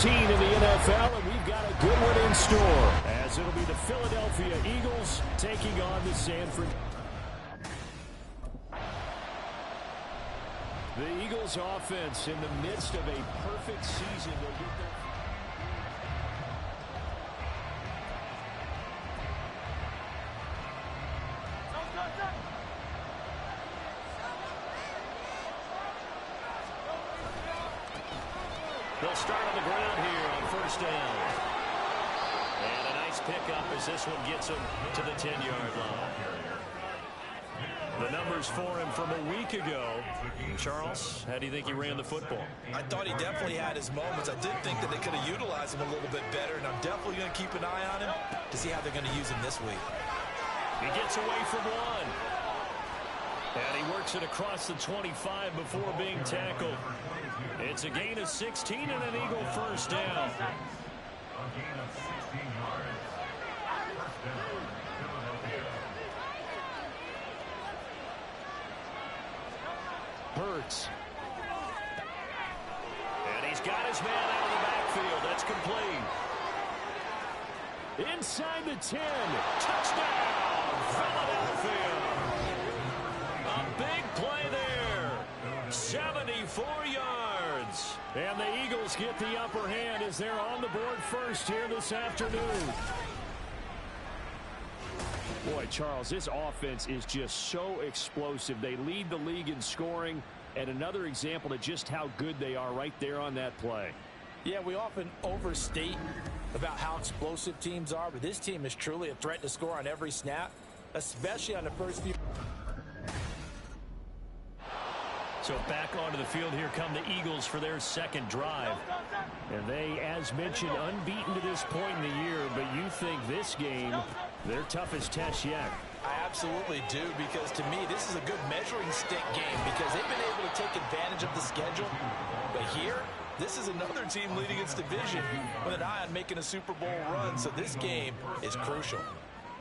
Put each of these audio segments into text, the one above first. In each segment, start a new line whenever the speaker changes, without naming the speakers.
16 in the NFL, and we've got a good one in store, as it'll be the Philadelphia Eagles taking on the San Francisco. The Eagles offense in the midst of a perfect season. They get their They'll start on the ground here on first down. And a nice pickup as this one gets him to the 10-yard line. The numbers for him from a week ago. Charles, how do you think he ran the football?
I thought he definitely had his moments. I did think that they could have utilized him a little bit better, and I'm definitely going to keep an eye on him to see how they're going to use him this week.
He gets away from one. And he works it across the 25 before being tackled. It's a gain of 16 and an Eagle first down. Hurts. And he's got his man out of the backfield. That's complete. Inside the 10. Touchdown, Philadelphia. A big play there. 74 yards. And the Eagles get the upper hand as they're on the board first here this afternoon. Boy, Charles, this offense is just so explosive. They lead the league in scoring, and another example of just how good they are right there on that play.
Yeah, we often overstate about how explosive teams are, but this team is truly a threat to score on every snap, especially on the first few.
So back onto the field, here come the Eagles for their second drive. And they, as mentioned, unbeaten to this point in the year, but you think this game, their toughest test yet.
I absolutely do, because to me, this is a good measuring stick game because they've been able to take advantage of the schedule. But here, this is another team leading its division with an eye on making a Super Bowl run, so this game is crucial.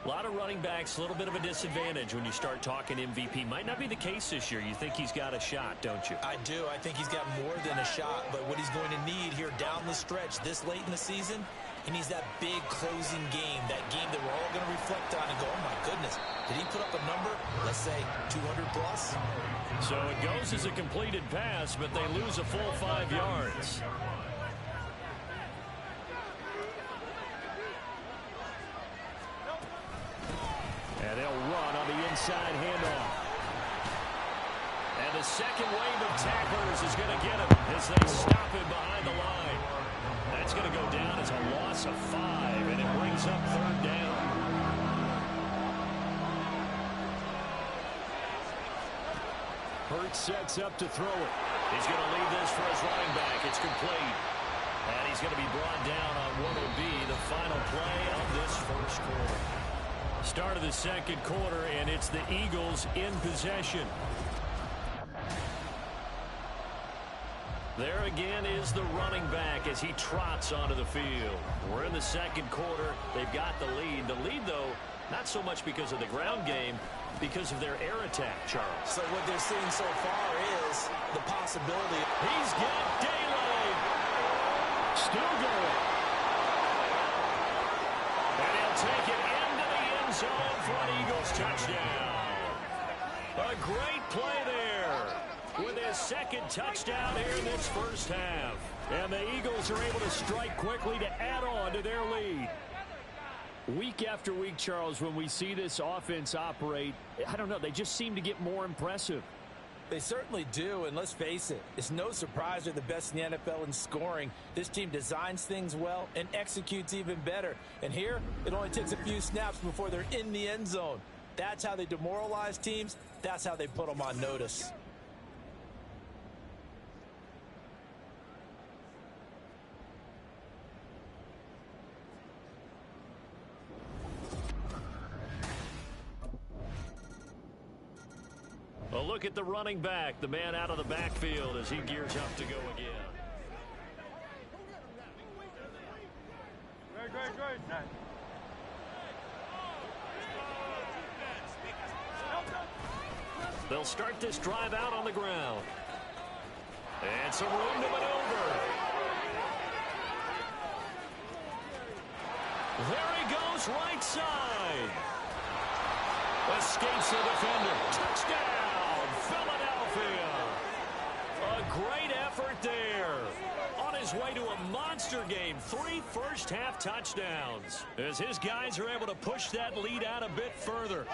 A lot of running backs, a little bit of a disadvantage when you start talking MVP. Might not be the case this year. You think he's got a shot, don't you?
I do. I think he's got more than a shot, but what he's going to need here down the stretch this late in the season, he needs that big closing game, that game that we're all going to reflect on and go, oh my goodness, did he put up a number, let's say 200 plus?
So it goes as a completed pass, but they lose a full 5 yards. And they'll run on the inside handoff. And the second wave of tacklers is going to get him as they stop him behind the line. That's going to go down as a loss of 5, and it brings up third down. Hurts sets up to throw it. He's going to leave this for his running back. It's complete. And he's going to be brought down on what will be the final play of this first quarter. Start of the second quarter, and it's the Eagles in possession. There again is the running back as he trots onto the field. We're in the second quarter. They've got the lead. The lead, though, not so much because of the ground game, because of their air attack, Charles.
So what they're seeing so far is the possibility.
He's got daylight. Still going. And he'll take it into the end zone for an Eagles touchdown. A great play there with his second touchdown here in this first half. And the Eagles are able to strike quickly to add on to their lead. Week after week, Charles, when we see this offense operate, I don't know, they just seem to get more impressive.
They certainly do, and let's face it, it's no surprise they're the best in the NFL in scoring. This team designs things well and executes even better. And here, it only takes a few snaps before they're in the end zone. That's how they demoralize teams. That's how they put them on notice.
A look at the running back, the man out of the backfield as he gears up to go again. They'll start this drive out on the ground. And some room to maneuver. There he goes, right side. Escapes the defender. Touchdown, Philadelphia. A great effort there. On his way to a monster game. 3 first-half touchdowns. As his guys are able to push that lead out a bit further.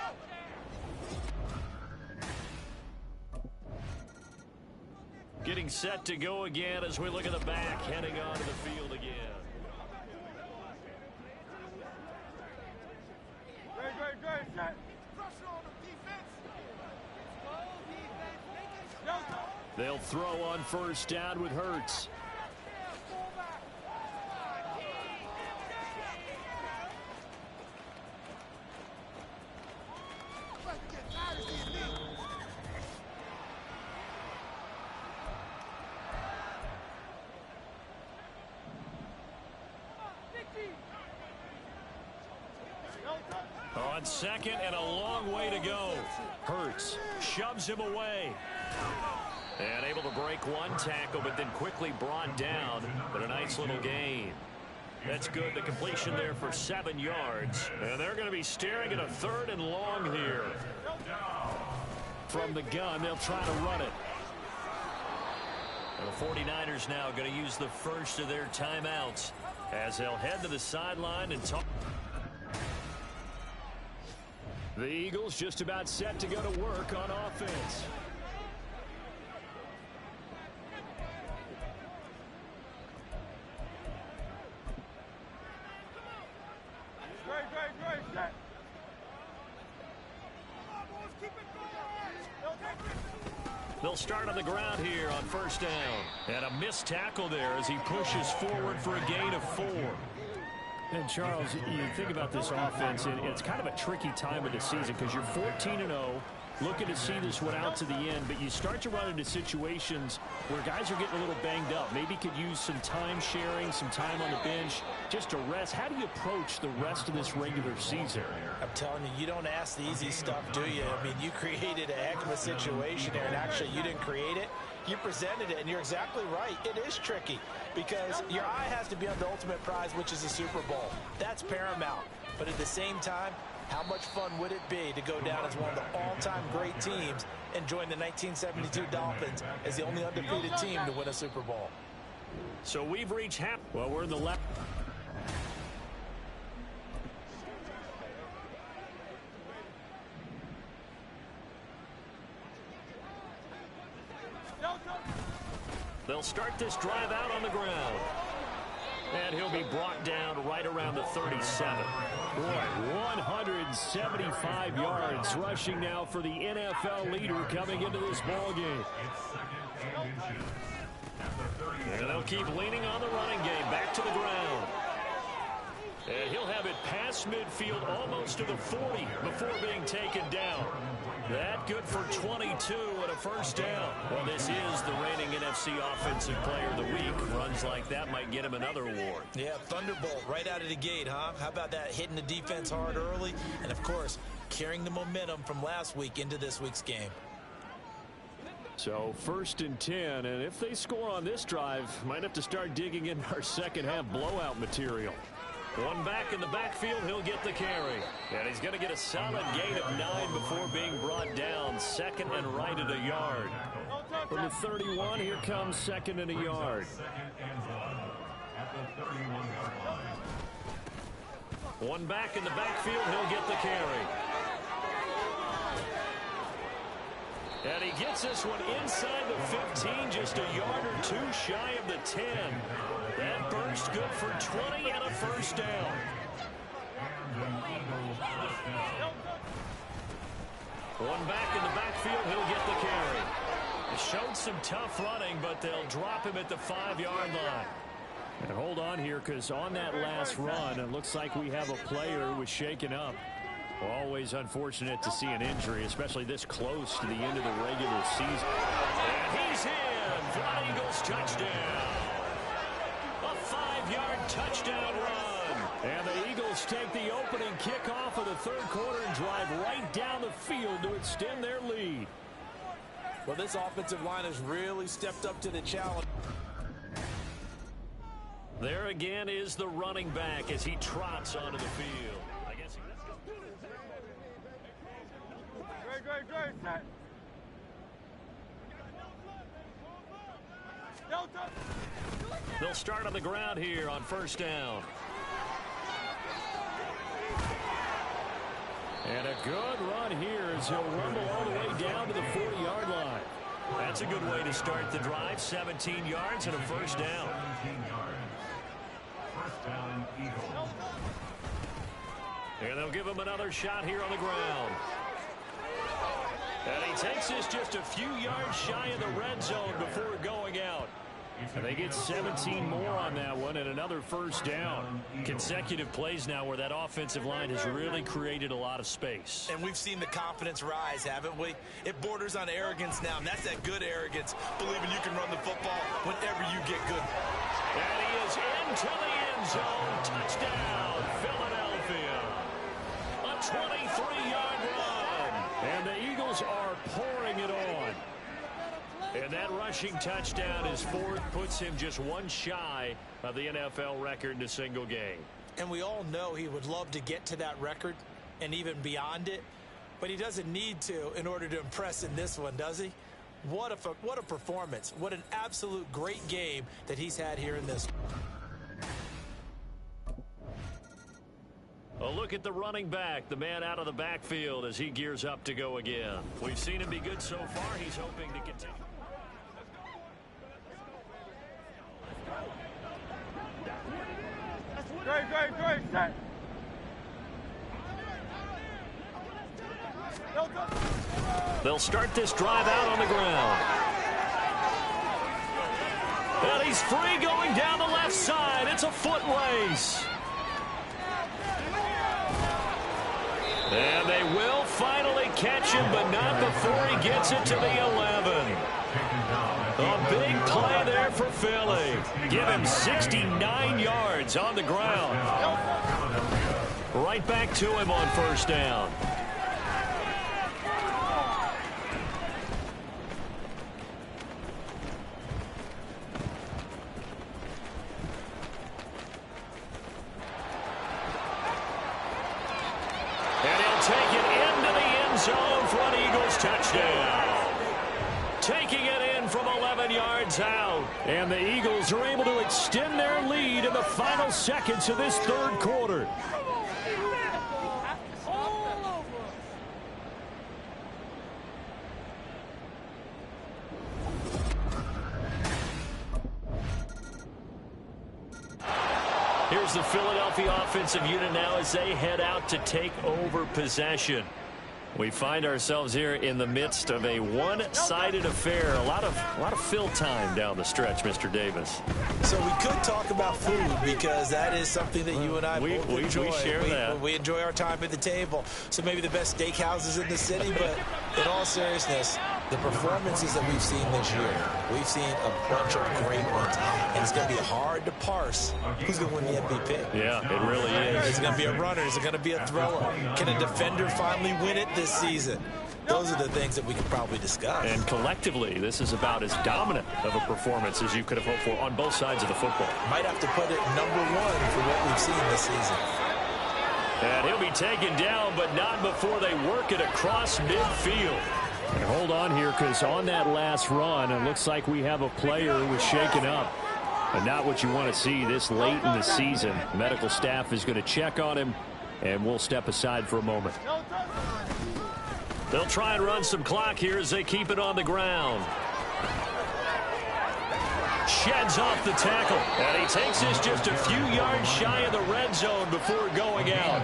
Getting set to go again as we look at the back, heading onto the field again. They'll throw on first down with Hurts. On second and a long way to go. Hurts shoves him away. And able to break one tackle, but then quickly brought down. But a nice little gain. That's good. The completion there for 7 yards. And they're going to be staring at a 3rd and long here. From the gun, they'll try to run it. And the 49ers now going to use the first of their timeouts as they'll head to the sideline and talk. The Eagles just about set to go to work on offense. They'll start on the ground here on first down. And a missed tackle there as he pushes forward for a gain of 4.
And Charles, you think about this offense, and it's kind of a tricky time of the season because you're 14-0, looking to see this one out to the end, but you start to run into situations where guys are getting a little banged up. Maybe could use some time sharing, some time on the bench, just to rest. How do you approach the rest of this regular season?
I'm telling you, you don't ask the easy stuff, do you? I mean, you created a heck of a situation there, and actually you didn't create it. You presented it, and you're exactly right. It is tricky because your eye has to be on the ultimate prize, which is the Super Bowl. That's paramount. But at the same time, how much fun would it be to go down as one of the all-time great teams and join the 1972 Dolphins as the only undefeated team to win a Super Bowl?
So we've reached half. Well, we're in the left. They'll start this drive out on the ground. And he'll be brought down right around the 37.
Boy, 175 yards rushing now for the NFL leader coming into this ball game.
And they'll keep leaning on the running game. Back to the ground. And he'll have it past midfield almost to the 40 before being taken down. That good for 22 and a first down. Well, this is the reigning NFC Offensive Player of the Week. Runs like that might get him another award.
Yeah, Thunderbolt right out of the gate, huh? How about that, hitting the defense hard early? And, of course, carrying the momentum from last week into this week's game.
So 1st and 10, and if they score on this drive, might have to start digging in our second half blowout material.
One back in the backfield, he'll get the carry. And he's going to get a solid gain of 9 before being brought down. 2nd and right at a yard.
From the 31, here comes 2nd and a yard.
One back in the backfield, he'll get the carry. And he gets this one inside the 15, just a yard or 2 shy of the 10. That burst good for 20 and a first down. One back in the backfield, he'll get the carry. He showed some tough running, but they'll drop him at the 5-yard line.
And hold on here, because on that last run, it looks like we have a player who was shaken up. Always unfortunate to see an injury, especially this close to the end of the regular season.
And he's in for an Eagles touchdown. A 5-yard touchdown run.
And the Eagles take the opening kickoff of the 3rd quarter and drive right down the field to extend their lead.
Well, this offensive line has really stepped up to the challenge.
There again is the running back as he trots onto the field. I guess
Great, set.
they'll start on the ground here on first down.
And a good run here as he'll rumble all the way down to the 40-yard line.
That's a good way to start the drive. 17 yards and a first down.
17 yards. First down, Eagles.
And they'll give him another shot here on the ground. And he takes this just a few yards shy of the red zone before going out.
And they get 17 more on that one and another first down.
Consecutive plays now where that offensive line has really created a lot of space.
And we've seen the confidence rise, haven't we? It borders on arrogance now, and that's that good arrogance, believing you can run the football whenever you get good.
And he is into the end zone. Touchdown, Philadelphia. A 23-yard run.
And the Eagles are pouring it on.
And that rushing touchdown is fourth, puts him just one shy of the NFL record in a single game.
And we all know he would love to get to that record and even beyond it, but he doesn't need to in order to impress in this one, does he? What a performance. What an absolute great game that he's had here in this.
A look at the running back, the man out of the backfield as he gears up to go again. We've seen him be good so far. He's hoping to continue.
Great, set.
They'll start this drive out on the ground. And he's free going down the left side. It's a foot race. And they will finally catch him, but not before he gets it to the 11. A big play there for Philly. Give him 69 yards on the ground. Right back to him on first down. And he'll take it into the end zone for an Eagles touchdown. Taking it in from 11 yards out.
And the Eagles are able to extend their lead in the final seconds of this third quarter.
Here's the Philadelphia offensive unit now as they head out to take over possession. We find ourselves here in the midst of a one-sided affair. A lot of fill time down the stretch, Mr. Davis.
So we could talk about food because that is something that you and I both enjoy.
We share that.
We enjoy our time at the table. So maybe the best steakhouses in the city, but in all seriousness, the performances that we've seen this year, we've seen a bunch of great ones, and it's going to be hard to parse who's going to win the MVP.
Yeah, it really is.
Is it going to be a runner? Is it going to be a thrower? Can a defender finally win it this season? Those are the things that we could probably discuss.
And collectively, this is about as dominant of a performance as you could have hoped for on both sides of the football.
Might have to put it number one for what we've seen this season.
And he'll be taken down, but not before they work it across midfield.
And hold on here, because on that last run, it looks like we have a player who was shaken up. But not what you want to see this late in the season. Medical staff is going to check on him, and we'll step aside for a moment.
They'll try and run some clock here as they keep it on the ground. Sheds off the tackle. And he takes this just a few yards shy of the red zone before going out.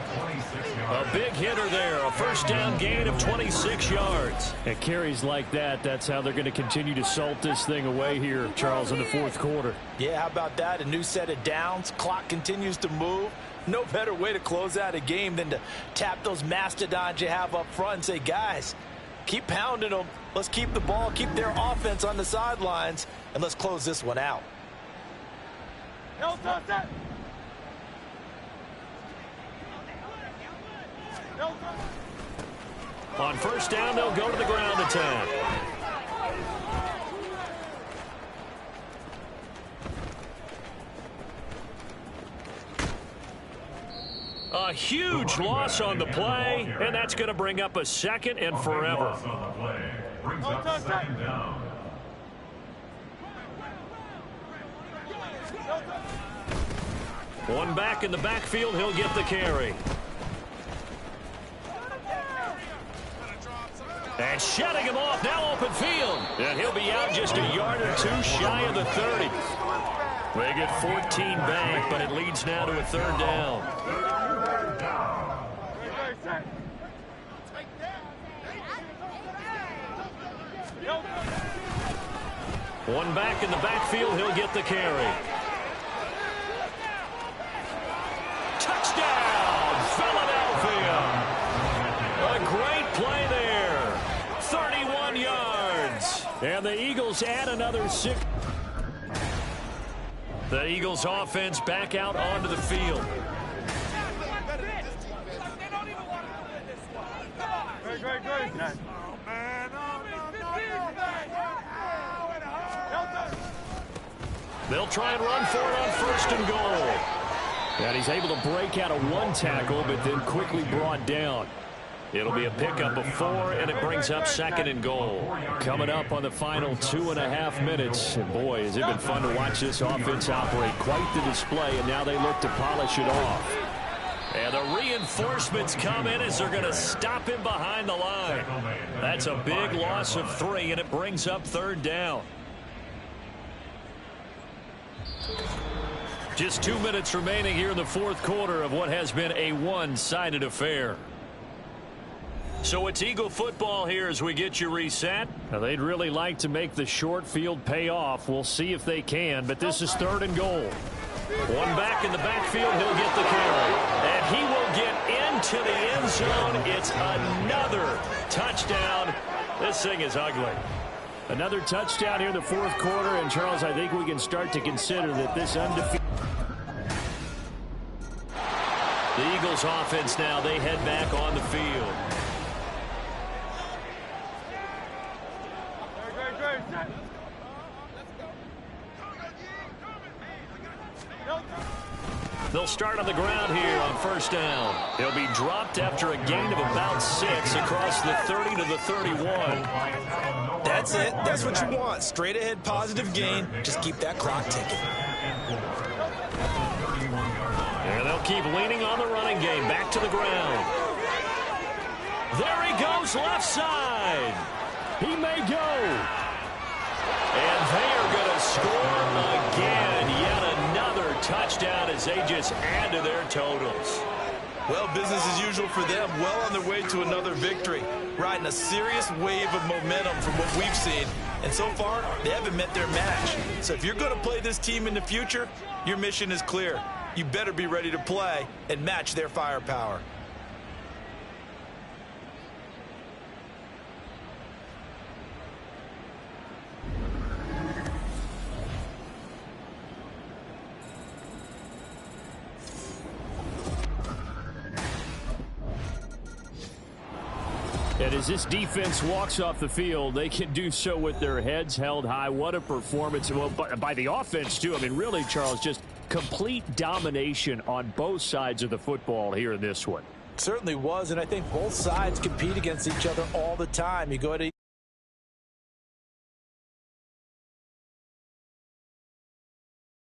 A big hitter there. A first down gain of 26 yards.
And carries like that, that's how they're going to continue to salt this thing away here, Charles, in the fourth quarter.
Yeah, how about that? A new set of downs. Clock continues to move. No better way to close out a game than to tap those mastodons you have up front and say, guys, keep pounding them. Let's keep the ball, keep their offense on the sidelines, and let's close this one out.
On first down, they'll go to the ground attack. A huge loss on the play, and that's going to bring up a second and forever.
Loss on the play brings up second down.
One back in the backfield, he'll get the carry. And shutting him off, now open field. And he'll be out just a yard or two shy of the 30. They get 14 back, but it leads now to a third down. One back in the backfield, he'll get the carry. Touchdown, Philadelphia. A great play there. 31 yards.
And the Eagles add another 6.
The Eagles offense back out onto the field.
Great.
They'll try and run for it on first and goal.
And he's able to break out of one tackle, but then quickly brought down.
It'll be a pickup of 4, and it brings up second and goal.
Coming up on the final 2.5 minutes. And boy, has it been fun to watch this offense operate. Quite the display, and now they look to polish it off.
And the reinforcements come in as they're going to stop him behind the line. That's a big loss of 3, and it brings up third down. Just 2 minutes remaining here in the fourth quarter of what has been a one-sided affair. So it's Eagle football here as we get you reset.
Now, they'd really like to make the short field pay off. We'll see if they can, but this is third and goal.
One back in the backfield, he'll get the carry. And he will get into the end zone. It's another touchdown. This thing is ugly.
Another touchdown here in the fourth quarter. And, Charles, I think we can start to consider that this undefeated.
The Eagles offense now, they head back on the field. They'll start on the ground here on first down. He'll be dropped after a gain of about 6 across the 30 to the 31.
That's it. That's what you want. Straight ahead positive gain. Just keep that clock ticking.
And they'll keep leaning on the running game. Back to the ground. There he goes, left side.
He may go.
And they are going to score again. Yet another touchdown as they just add to their totals.
Well, business as usual for them. Well on their way to another victory. Riding a serious wave of momentum from what we've seen. And so far, they haven't met their match. So if you're going to play this team in the future, your mission is clear. You better be ready to play and match their firepower.
And as this defense walks off the field, they can do so with their heads held high. What a performance. Well, by the offense, too. I mean, really, Charles, just complete domination on both sides of the football here in this one.
Certainly was, and I think both sides compete against each other all the time. You go to